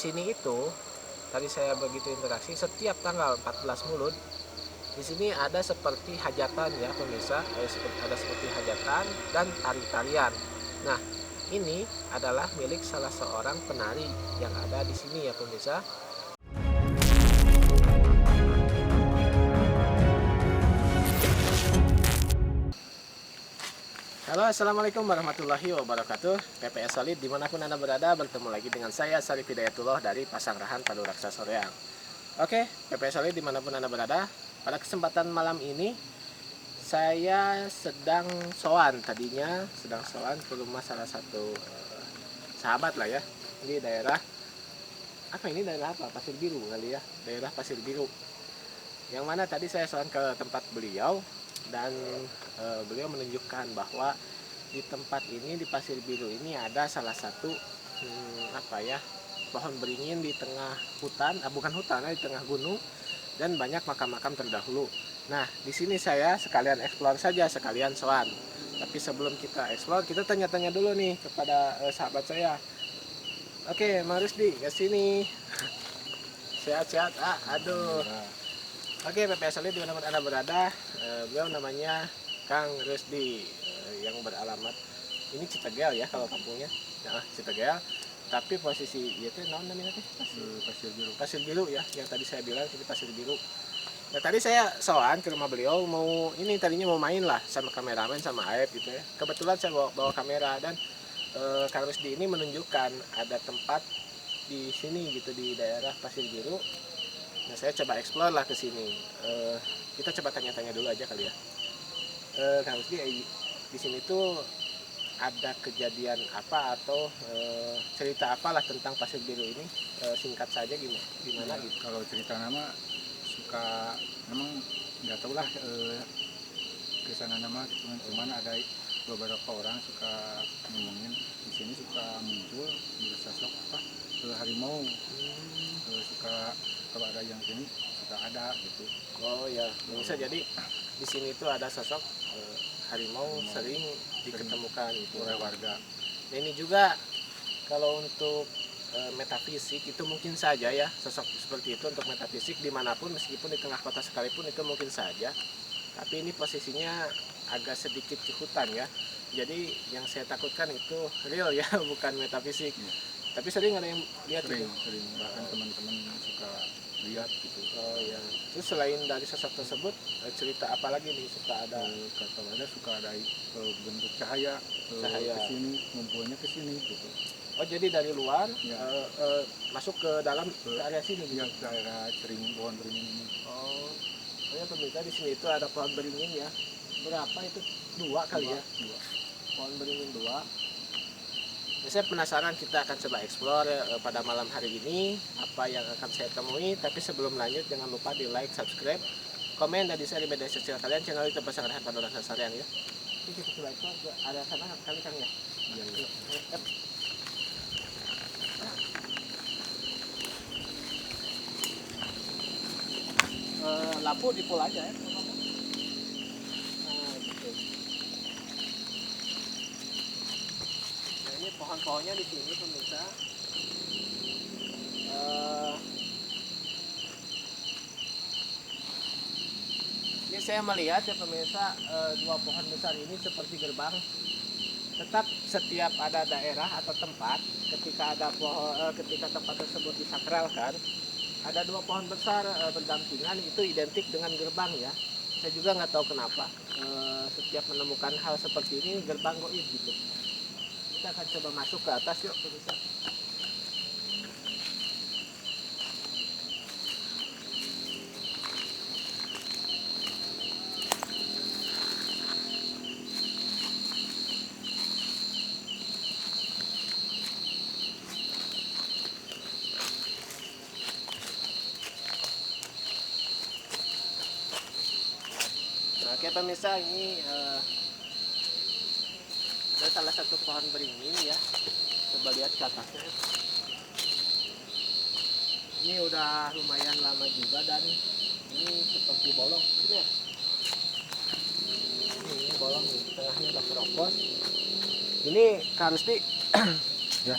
sini itu tadi saya begitu interaksi, setiap tanggal 14 Mulud di sini ada seperti hajatan ya pemirsa, ada seperti hajatan dan tari-tarian. Nah, ini adalah milik salah seorang penari yang ada di sini ya pemirsa. Halo, assalamualaikum warahmatullahi wabarakatuh. PPS Solid dimanapun Anda berada, bertemu lagi dengan saya Sarif Hidayatullah dari Pasangrahan Paduraksha Soreang. Oke, PPS Solid dimanapun Anda berada, pada kesempatan malam ini saya sedang sowan ke rumah salah satu sahabat lah ya, di daerah daerah apa? Pasir Biru kali ya, daerah Pasir Biru. Yang mana tadi saya sowan ke tempat beliau dan beliau menunjukkan bahwa di tempat ini, di Pasir Biru ini, ada salah satu pohon beringin di tengah hutan, bukan hutan, di tengah gunung, dan banyak makam-makam terdahulu. Nah, di sini saya sekalian eksplor saja, sekalian sowan. Tapi sebelum kita eksplor, kita tanya-tanya dulu nih kepada sahabat saya. Oke, Mang Rusdi, ke sini. Sehat-sehat, aduh. Oke, PPS Solid dimanapun Anda berada, beliau namanya Kang Rusdi, yang beralamat ini Citegel ya kalau kampungnya. Nah, Citegel. Tapi posisi itu naon namanya teh? Pasir Biru. Pasir Biru ya, yang tadi saya bilang sini Pasir Biru. Nah, tadi saya sowan ke rumah beliau, tadinya mau main lah sama kameramen sama Aep gitu ya. Kebetulan saya bawa kamera dan Kang Rusdi ini menunjukkan ada tempat di sini gitu di daerah Pasir Biru. Nah, saya coba explore lah ke sini. Kita coba tanya-tanya dulu aja kali ya. Kang Rusdi, di sini tuh ada kejadian apa atau cerita apalah tentang Pasir Biru ini, singkat saja gimana gitu. Kalau cerita nama suka memang nggak tahu lah kesana nama gitu, cuman ada beberapa orang suka ngomongin di sini suka muncul sosok harimau. Suka kalau ada yang sini suka ada gitu. Oh ya, bisa jadi di sini tuh ada sosok harimau sering diketemukan itu oleh warga. Nah, ini juga kalau untuk metafisik itu mungkin saja ya, sosok seperti itu untuk metafisik dimanapun, meskipun di tengah kota sekalipun itu mungkin saja. Tapi ini posisinya agak sedikit di hutan ya, jadi yang saya takutkan itu real ya, bukan metafisik. Tapi sering ada yang lihat sering bahkan teman-teman suka lihat gitu. Oh ya. Terus selain dari sosok tersebut, cerita apa lagi nih? Suka ada kata ada suka ada bentuk cahaya ke sini, ngumpulnya ke sini gitu. Oh, jadi dari luar ya. Masuk ke dalam ke area sini gitu. Ya, ke area pohon beringin ini. Oh ya, pemirsa, di sini itu ada pohon beringin ya. Berapa itu? Dua kali ya? Dua. Pohon beringin dua. Nah, saya penasaran, kita akan coba explore pada malam hari ini apa yang akan saya temui. Tapi sebelum lanjut, jangan lupa di like, subscribe, komen, dan di-share di media sosial kalian channel itu Pasangrahan Paduraksha Soreang ya. Ini kita coba explore ada sana kali Kang ya. Iya. Lampu di full aja ya. Ini pohon-pohonnya di sini pemirsa. Ini saya melihat ya pemirsa, dua pohon besar ini seperti gerbang. Tetap setiap ada daerah atau tempat, ketika tempat tersebut disakralkan, ada dua pohon besar berdampingan, itu identik dengan gerbang ya. Saya juga nggak tahu kenapa setiap menemukan hal seperti ini gerbang goib gitu. Kita akan coba masuk ke atas yuk pemirsa. Oke pemirsa, ini ada salah satu pohon beringin ya. Coba lihat ke atasnya. Ini udah lumayan lama juga dan ini seperti bolong. Sini ya. Ini bolong nih, tengahnya udah keropos. Ini Kak Rusdi. Ya.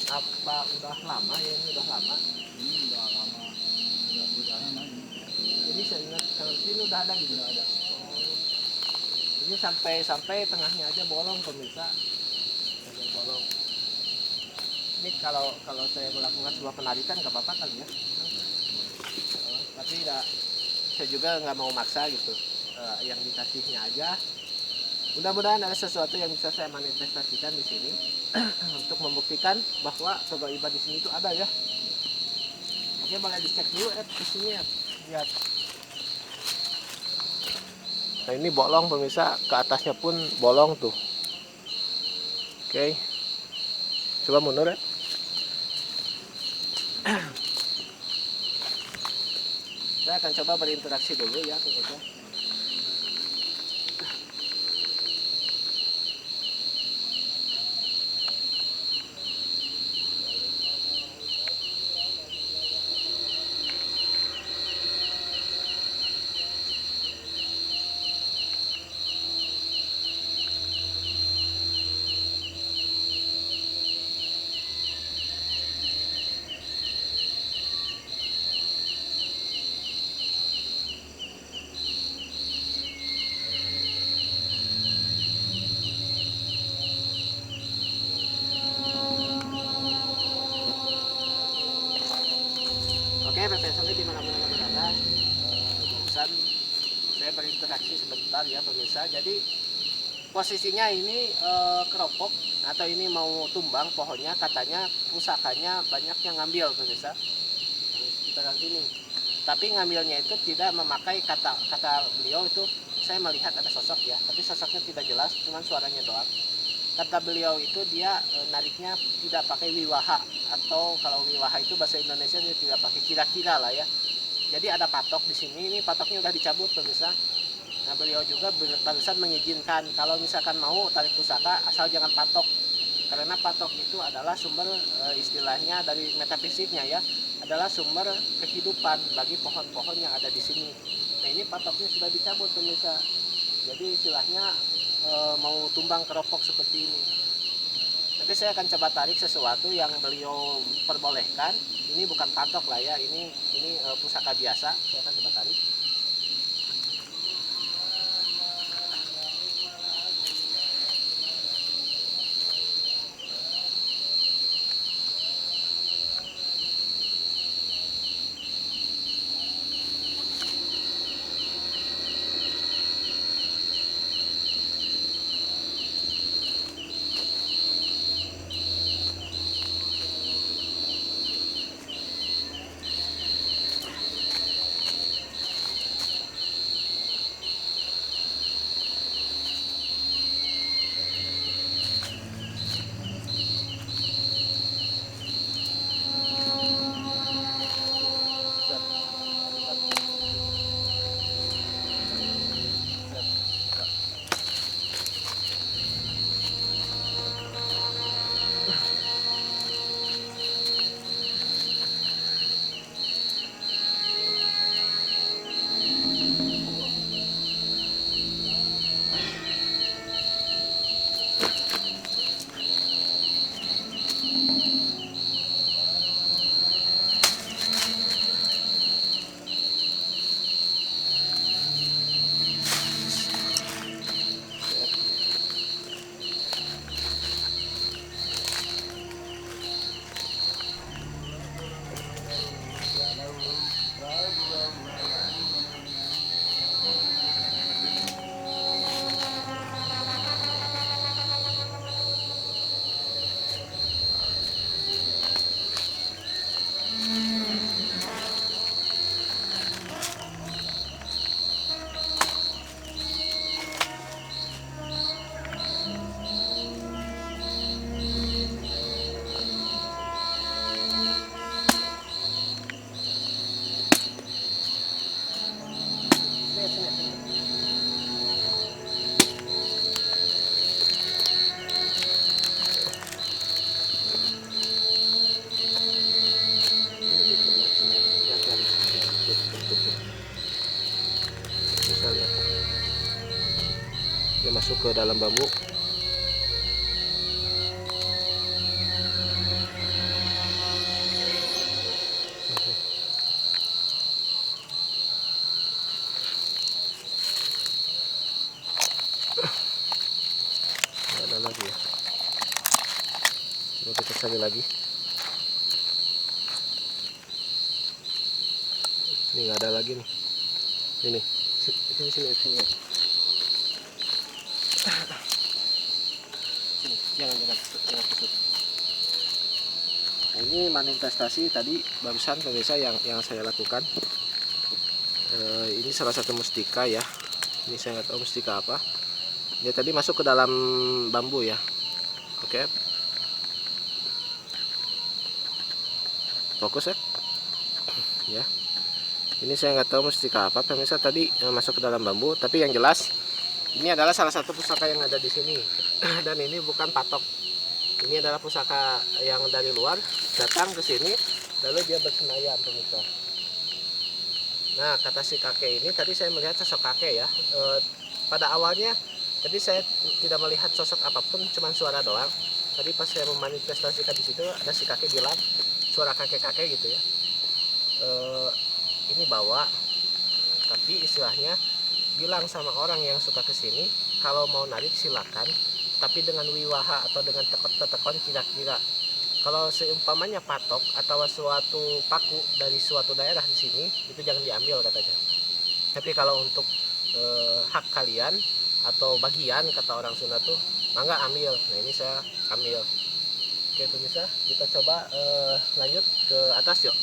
Apa udah lama ya, ini udah lama? Ini udah lama, udah lama ini. Ini saya ingat kalau sini udah ada gitu. Udah ada. Oh, ini sampai tengahnya aja bolong pemirsa. Ada bolong. Ini kalau saya melakukan sebuah penarikan nggak apa-apa kali ya. Tapi nggak, saya juga nggak mau maksa gitu. Yang dikasihnya aja. Mudah-mudahan ada sesuatu yang bisa saya manifestasikan di sini untuk membuktikan bahwa kegaibah di sini itu ada ya. Oke, boleh dicek dulu di sini ya. Lihat. Nah ini bolong pemirsa, ke atasnya pun bolong tuh. Oke, coba mundur ya. Saya akan coba berinteraksi dulu ya pemirsa. Oke, pemirsa di mana-mana berada, barusan saya berinteraksi sebentar ya pemirsa. Jadi posisinya ini keropok atau ini mau tumbang pohonnya, katanya pusakanya banyak yang ngambil pemirsa. Yang sekitaran sini. Tapi ngambilnya itu tidak memakai kata beliau itu, saya melihat ada sosok ya, tapi sosoknya tidak jelas, cuman suaranya doang. Kata beliau itu dia nariknya tidak pakai wiwaha, atau kalau wiwaha itu bahasa Indonesia dia tidak pakai kira-kira lah ya. Jadi ada patok di sini, ini patoknya udah dicabut pemirsa. Nah beliau juga barusan mengizinkan kalau misalkan mau tarik pusaka asal jangan patok, karena patok itu adalah sumber istilahnya dari metafisiknya ya, adalah sumber kehidupan bagi pohon-pohon yang ada di sini. Nah ini patoknya sudah dicabut pemirsa. Jadi istilahnya mau tumbang keropok seperti ini. Tapi saya akan coba tarik sesuatu yang beliau perbolehkan. Ini bukan patok lah ya, ini pusaka biasa. Saya akan coba tarik. Bisa lihat, dia masuk ke dalam bambu. sekali lagi. Ini nggak ada lagi nih. Ini sini sini sini. Sini, jangan tutup. Nah, ini manifestasi tadi barusan pemirsa yang saya lakukan. Ini salah satu mustika ya. Ini saya nggak tahu mustika apa. Dia tadi masuk ke dalam bambu ya. Oke. Fokus ya. Ya. Ini saya nggak tahu mustika apa pemirsa tadi masuk ke dalam bambu. Tapi yang jelas ini adalah salah satu pusaka yang ada di sini. Dan ini bukan patok. Ini adalah pusaka yang dari luar datang ke sini, lalu dia bersemayam pemirsa. Nah, kata si kakek ini tadi saya melihat sosok kakek ya. Pada awalnya tadi saya tidak melihat sosok apapun, cuma suara doang. Tadi pas saya memanifestasikan di situ ada si kakek bilang suara kakek-kakek gitu ya. Ini bawa, tapi istilahnya bilang sama orang yang suka kesini kalau mau narik silakan, tapi dengan wiwaha atau dengan tekon kira-kira. Kalau seumpamanya patok atau suatu paku dari suatu daerah di sini itu jangan diambil katanya. Tapi kalau untuk hak kalian atau bagian kata orang Sunda tuh mangga ambil. Nah ini saya ambil. Oke pemirsa, kita coba lanjut ke atas yuk.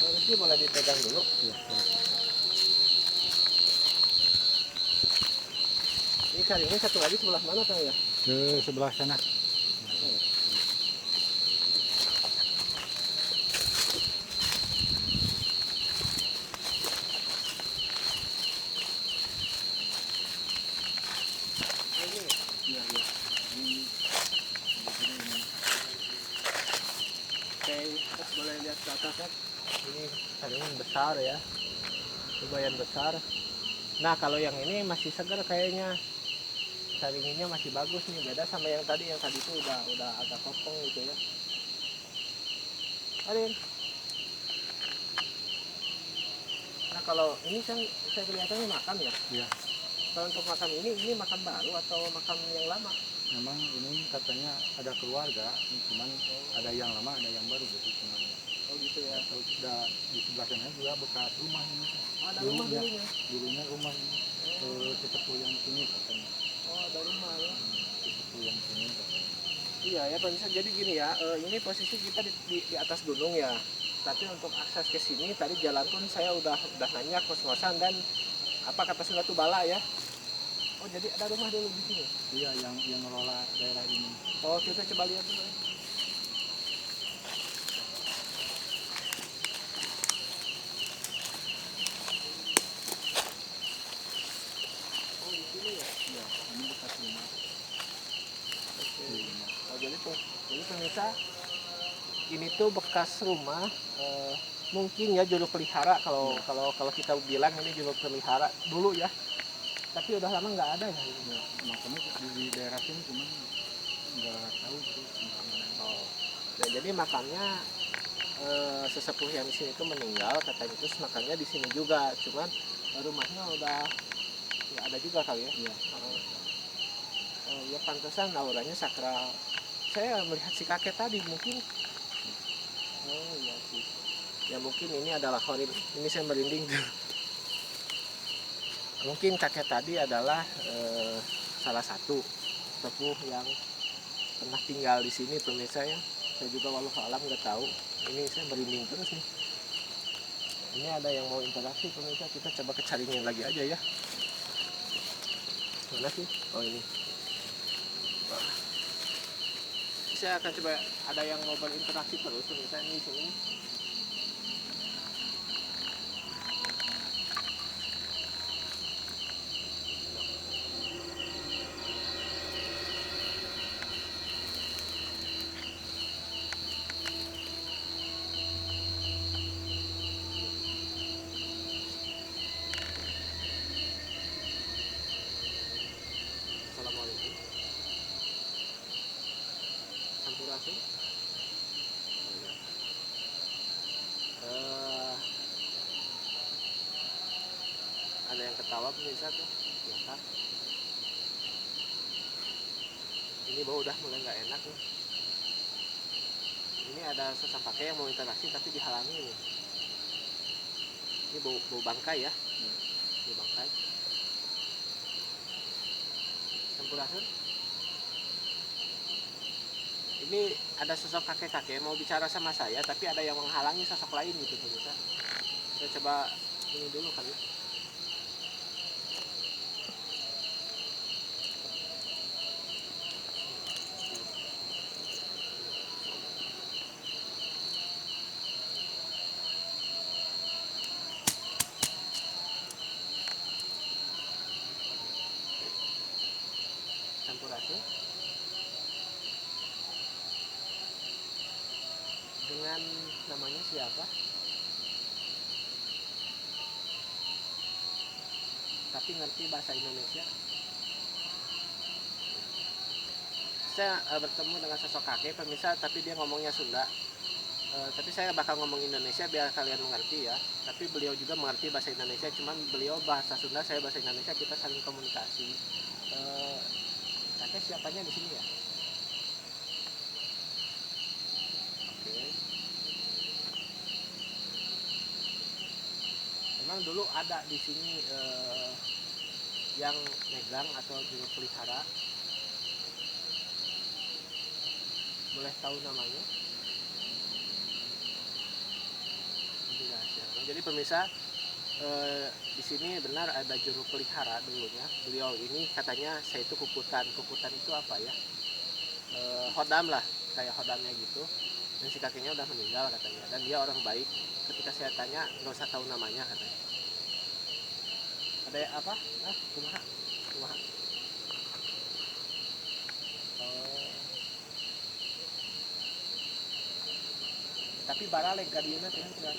Ini boleh dipegang dulu. Ya, ini kali ini satu lagi sebelah mana Kang ya? Ke sebelah sana. Boleh lihat ke atas kan? Ini saringan besar ya, lumayan besar. Nah kalau yang ini masih segar kayaknya, saringannya masih bagus nih, beda sama yang tadi itu udah agak kopong gitu ya. Arin. Nah kalau ini kan saya kelihatannya makam ya. Iya. Kalau untuk makam ini makam baru atau makam yang lama? Memang ini katanya ada keluarga, cuman ada yang lama, ada yang baru gitu. Cuman Oh gitu ya. Sudah di sebelah sana juga bekas rumah ini. Oh, ada rumah dulunya. Dulunya rumah ini. Seperti yang sini katanya. Oh ada rumah ya. Seperti yang sini katanya. Iya ya pemirsa, jadi gini ya, ini posisi kita di atas gunung ya. Tapi untuk akses ke sini tadi jalan pun saya udah nanya kos-kosan dan apa kata Sunda tuh bala ya. Oh jadi ada rumah dulu di sini. Iya yang mengelola daerah ini. Oh kita coba lihat dulu ya. Oh di sini ya. Iya, ini bekas rumah. Oke. Oh jadi pemirsa ini tuh bekas rumah. Mungkin ya juru pelihara kalau kita bilang ini juru pelihara dulu ya. Tapi udah lama nggak ada ya. Makanya di daerah sini cuman nggak tahu gitu. Oh. Dan jadi makamnya sesepuh yang di sini itu meninggal katanya, terus makamnya di sini juga, cuman rumahnya udah nggak ada juga kali ya. Iya. Ya pantesan auranya sakral. Saya melihat si kakek tadi mungkin. Oh iya sih. Ya mungkin ini adalah horib. Ini saya merinding. Mungkin kakek tadi adalah salah satu sepuh yang pernah tinggal di sini pemirsa ya. Saya juga walau alam nggak tahu. Ini saya merinding terus nih. Ini ada yang mau interaksi pemirsa, kita coba kecarinya lagi aja ya. Mana sih? Oh ini. Saya akan coba, ada yang mau berinteraksi terus pemirsa ini di sini. Assalamualaikum. Sampurasun. Ada yang ketawa pemirsa tuh, ya. Ini bau udah mulai nggak enak nih. ini ada sosok kakek yang mau interaksi tapi dihalangi nih. Ini bau bangkai ya, bau bangkai. Sampurasun. Ini ada sosok kakek-kakek mau bicara sama saya tapi ada yang menghalangi sosok lain gitu pemirsa. Saya coba ini dulu kali ya. Sampurasun. Dengan namanya siapa? Tapi ngerti bahasa Indonesia. Saya bertemu dengan sosok kakek pemirsa tapi dia ngomongnya Sunda. Tapi saya bakal ngomong Indonesia biar kalian mengerti ya. Tapi beliau juga mengerti bahasa Indonesia, cuman beliau bahasa Sunda, saya bahasa Indonesia, kita saling komunikasi. Kakek siapanya di sini ya? Oke. Memang dulu ada di sini yang megang atau juru pelihara. Boleh tahu namanya? Jadi pemirsa, di sini benar ada juru pelihara dulunya. Beliau ini katanya saya itu kukutan. Kukutan itu apa ya? Hodam lah, kayak hodamnya gitu. Dan si kakeknya udah meninggal katanya. Dan dia orang baik. Ketika saya tanya, nggak usah tahu namanya katanya. Ada apa? Kumaha? Kumaha? Tapi baraleg kadieuna teh kan.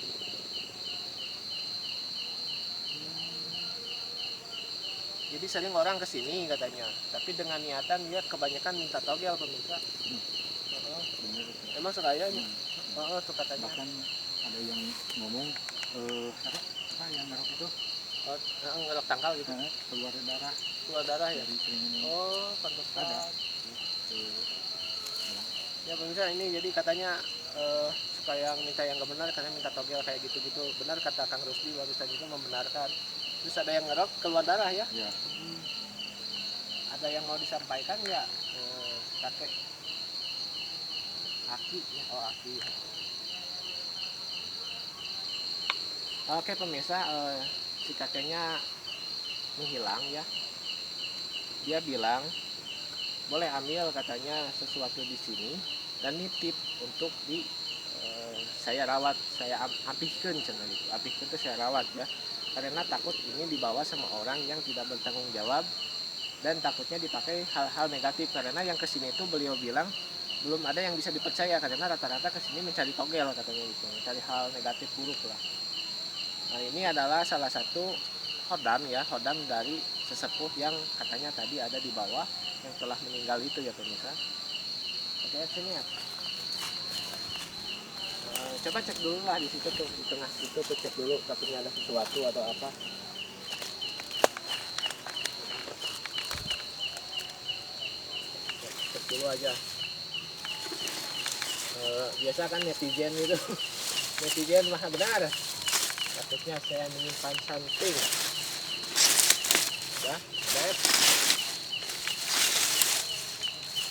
Jadi sering orang kesini katanya, tapi dengan niatan dia kebanyakan minta togel pemirsa. Bener. Emang sekayanya? Tuh katanya. Bahkan ada yang ngomong apa yang ngerok itu Ngerok tangkal gitu. keluar darah Keluar darah ya? dari keringat. Oh, pantesan. Ada. Ya pemirsa, ini jadi katanya supaya minta yang gak benar karena minta togel kayak gitu-gitu. Benar kata Kang Rusdi barusan itu membenarkan. Terus ada yang ngerok keluar darah ya? Ya. Ada yang mau disampaikan ya kakek? Aki ya? Oh Aki. Oke pemirsa, si kakeknya menghilang ya. Dia bilang boleh ambil katanya sesuatu di sini dan nitip untuk saya rawat, saya apihkeun cenah gitu. Apihkeun itu saya rawat ya. Karena takut ini dibawa sama orang yang tidak bertanggung jawab dan takutnya dipakai hal-hal negatif. Karena yang kesini itu beliau bilang belum ada yang bisa dipercaya karena rata-rata kesini mencari togel katanya gitu, mencari hal negatif buruk lah. Nah ini adalah salah satu hodam ya, hodam dari sesepuh yang katanya tadi ada di bawah yang telah meninggal itu ya pemirsa. Oke sini ya. Coba cek dulu lah di situ tuh, di tengah situ tuh cek dulu takutnya ada sesuatu atau apa. Cek dulu aja. Biasa kan netizen itu netizen mah benar. Takutnya saya menyimpan something. Ya, baik.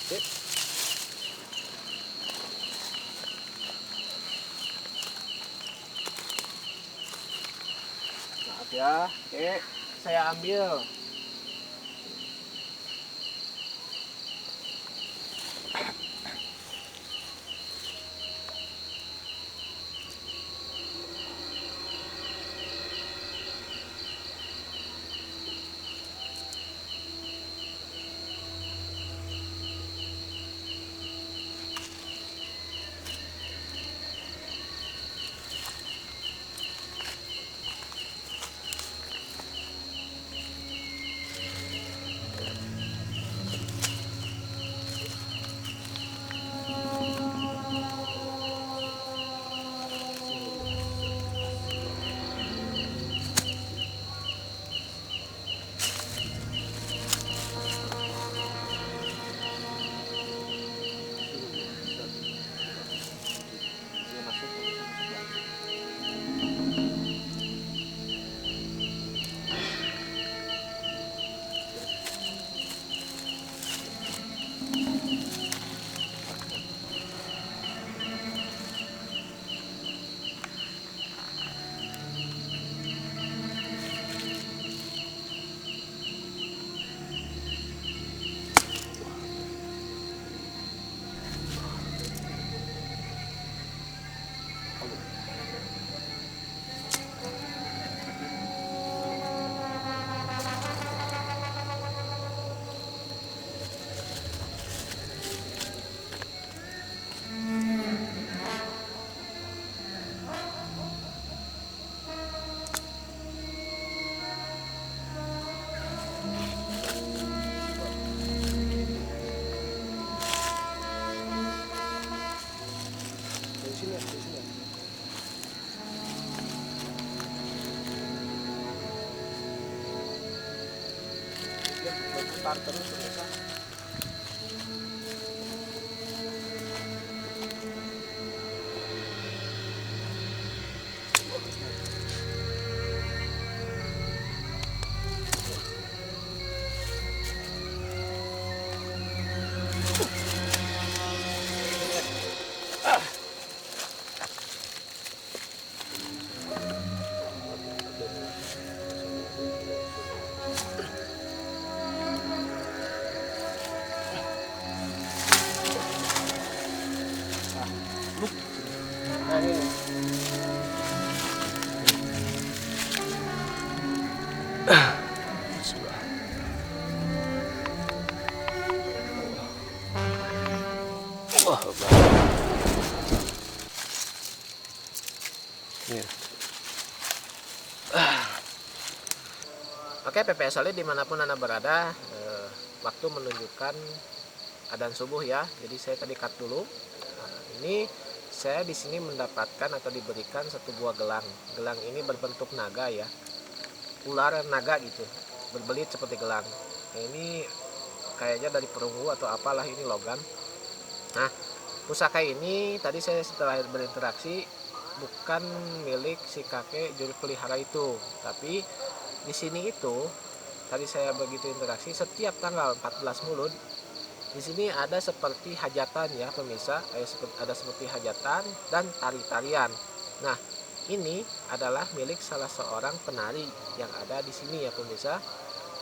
Sip. Maaf ya, oke, saya ambil. putar terus pemirsa. Nah ini. Wah, ya. Oke, PPS Solid dimanapun Anda berada, waktu menunjukkan adzan subuh ya. Jadi saya tadi cut dulu. Nah, ini saya di sini mendapatkan atau diberikan satu buah gelang. Gelang ini berbentuk naga ya, ular naga gitu, berbelit seperti gelang. Nah, ini kayaknya dari perunggu atau apalah, ini logam. Nah, pusaka ini tadi saya setelah berinteraksi bukan milik si kakek juru pelihara itu, tapi di sini itu tadi saya begitu interaksi, setiap tanggal 14 Mulud di sini ada seperti hajatan ya pemirsa, ada seperti hajatan dan tari-tarian. Nah, ini adalah milik salah seorang penari yang ada di sini ya pemirsa.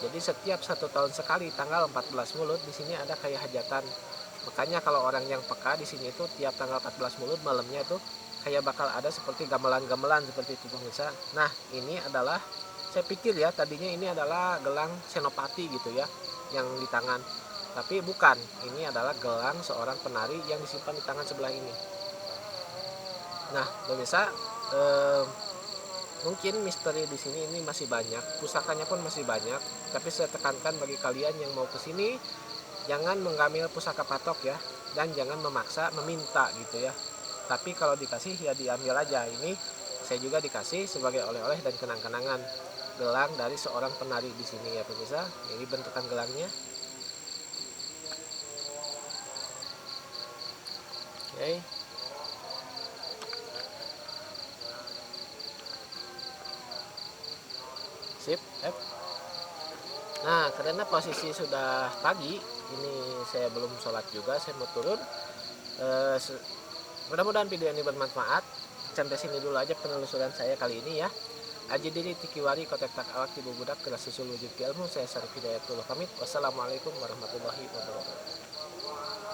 Jadi setiap 1 tahun sekali tanggal 14 Mulud di sini ada kayak hajatan. Makanya kalau orang yang peka di sini itu tiap tanggal 14 Mulud malamnya itu kayak bakal ada seperti gamelan-gamelan seperti itu pemirsa. Nah, ini adalah, saya pikir ya tadinya ini adalah gelang senopati gitu ya yang di tangan. Tapi bukan, ini adalah gelang seorang penari yang disimpan di tangan sebelah ini. Nah, pemirsa, mungkin misteri di sini ini masih banyak, pusakanya pun masih banyak. Tapi saya tekankan bagi kalian yang mau ke sini, jangan mengambil pusaka patok ya, dan jangan memaksa meminta gitu ya. Tapi kalau dikasih ya diambil aja. Ini saya juga dikasih sebagai oleh-oleh dan kenang-kenangan gelang dari seorang penari di sini ya pemirsa. Ini bentukan gelangnya. Oke. Sip, Nah, karena posisi sudah pagi, ini saya belum sholat juga, saya mau turun. Mudah-mudahan video ini bermanfaat. Sampai sini dulu aja penelusuran saya kali ini ya. Aji diri tikiwari kotek tak awak tibu budak kelas susul wujud ilmu. Saya Syarif Hidayatullah pamit. Wassalamualaikum warahmatullahi wabarakatuh.